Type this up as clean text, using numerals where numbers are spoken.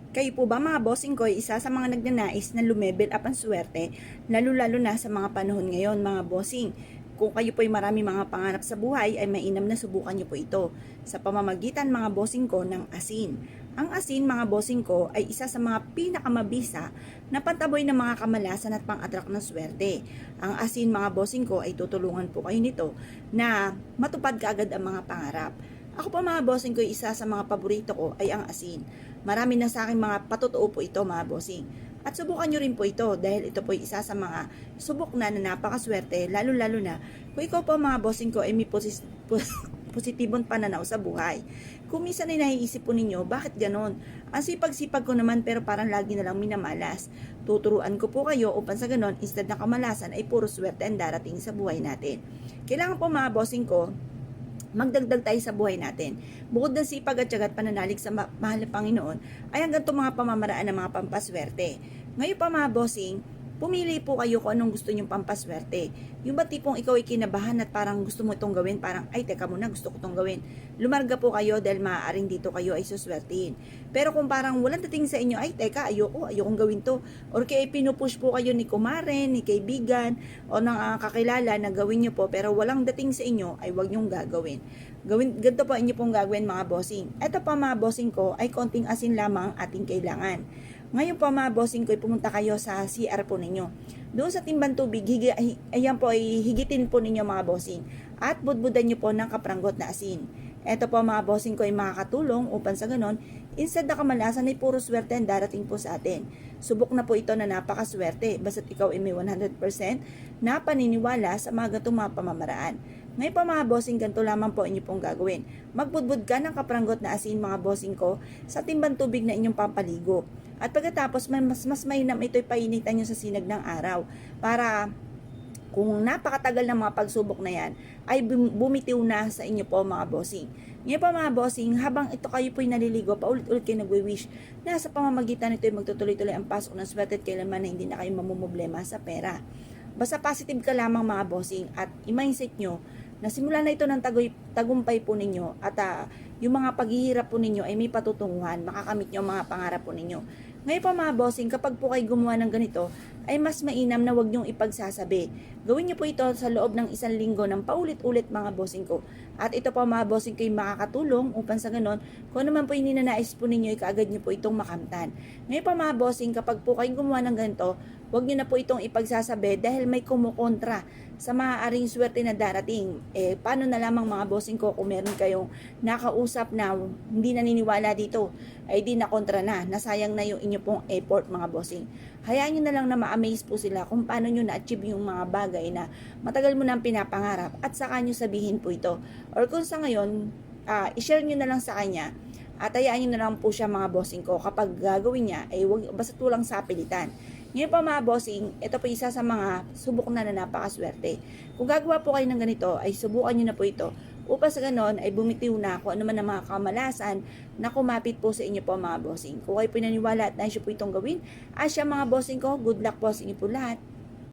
Kayo po ba mga bossing ko ay isa sa mga nagnanais na lumebel up ang swerte, lalo-lalo na sa mga panahon ngayon mga bossing. Kung kayo po ay marami mga pangarap sa buhay, ay mainam na subukan niyo po ito sa pamamagitan mga bossing ko ng asin. Ang asin mga bossing ko ay isa sa mga pinakamabisa na pantaboy ng mga kamalasan at pang-attract ng swerte. Ang asin mga bossing ko ay tutulungan po kayo nito na matupad kaagad ang mga pangarap. Ako po mga bossing ko, isa sa mga paborito ko ay ang asin. Marami na sa akin mga patotoo po ito mga bossing. At subukan nyo rin po ito dahil ito po ay isa sa mga subok na napakaswerte, lalo-lalo na kung ikaw po mga bossing ko ay may positibong pananaw sa buhay. Kung minsan ay naiisip po ninyo, bakit ganon? Ang sipag-sipag ko naman pero parang lagi na lang minamalas. Tuturuan ko po kayo upang sa ganon, instead na kamalasan ay puro swerte ang darating sa buhay natin. Kailangan po mga bossing ko, magdagdag tayo sa buhay natin. Bukod ng sipag at tiyaga at pananalig sa mahal na Panginoon, ay hanggang itong mga pamamaraan ng mga pampaswerte. Ngayon pa mga bossing, pumili po kayo kung anong gusto nyong pampaswerte. Yung ba tipong ikaw ay kinabahan at parang gusto mo itong gawin, parang ay teka muna, gusto ko itong gawin. Lumarga po kayo dahil maaaring dito kayo ay suswertihin. Pero kung parang walang dating sa inyo, ay teka, ayokong gawin to. Or kaya pinupush po kayo ni kumare, ni kaibigan, o ng kakilala na gawin nyo po, pero walang dating sa inyo, ay wag nyong gagawin. Ganito po inyo pong gagawin mga bossing. Ito pa mga bossing ko ay konting asin lamang ang ating kailangan. Ngayon po mga bossing ko, pumunta kayo sa CR po ninyo. Doon sa timbang tubig, ayan po ay higitin po ninyo mga bossing. At budbudan nyo po ng kapranggot na asin. Ito po mga bossing ko ay makakatulong upang sa ganon, instead na kamalasan ay puro swerte ang darating po sa atin. Subok na po ito na napakaswerte, basta't ikaw ay may 100% na paniniwala sa mga gatong mga pamamaraan. Ngayon pa mga bossing, ganito lamang po inyo pong gagawin. Magbudbud ka ng kapranggot na asin mga bossing ko sa timbang tubig na inyong pampaligo. At pagkatapos, mas mainam ito'y painitan nyo sa sinag ng araw para kung napakatagal ng mga pagsubok na yan, ay bumitiw na sa inyo po mga bossing. Ngayon pa mga bossing, habang ito kayo po'y naliligo, paulit-ulit kayo nagwi-wish na sa pamamagitan nito'y magtutuloy-tuloy ang pasok ng swerte at kailanman na hindi na kayo mamumblema sa pera. Basta positive ka lamang mga bossing at i-mindset nyo na simula na ito ng tagumpay po ninyo at yung mga paghihirap po ninyo ay may patutunguhan, makakamit nyo ang mga pangarap po ninyo. Ngayon pa mga bossing, kapag po kayo gumawa ng ganito, ay mas mainam na wag nyong ipagsasabi. Gawin nyo po ito sa loob ng 1 linggo ng paulit-ulit mga bossing ko. At ito po mga bossing ko ay makakatulong upang sa ganon, kung ano man po yung ninanais po ninyo, ay kaagad nyo po itong makamtan. Ngayon pa mga bossing, kapag po kayo gumawa ng ganito, wag nyo na po itong ipagsasabi dahil may kumukontra sa maaaring swerte na darating. Paano na lamang mga bossing ko kung meron kayong nakausap na hindi naniniwala dito, ay di na kontra na, nasayang na yung inyo pong effort mga bossing. Hayaan nyo na lang na ma-amaze po sila kung paano nyo na-achieve yung mga bagay na matagal mo nang pinapangarap at saka nyo sabihin po ito. Or kung sa ngayon, i-share nyo na lang sa kanya at hayaan nyo na lang po siya mga bossing ko. Kapag gagawin niya, ay basta tulang sa pilitan. Ngayon pa mga bossing, ito po isa sa mga subok na napakaswerte. Kung gagawa po kayo ng ganito, ay subukan nyo na po ito. Upang sa ganon ay bumitiw na kung ano man ang mga kamalasan na kumapit po sa inyo po mga bossing. Kung kayo pinaniwala at nais po itong gawin, asya mga bossing ko, good luck po sa inyo po lahat.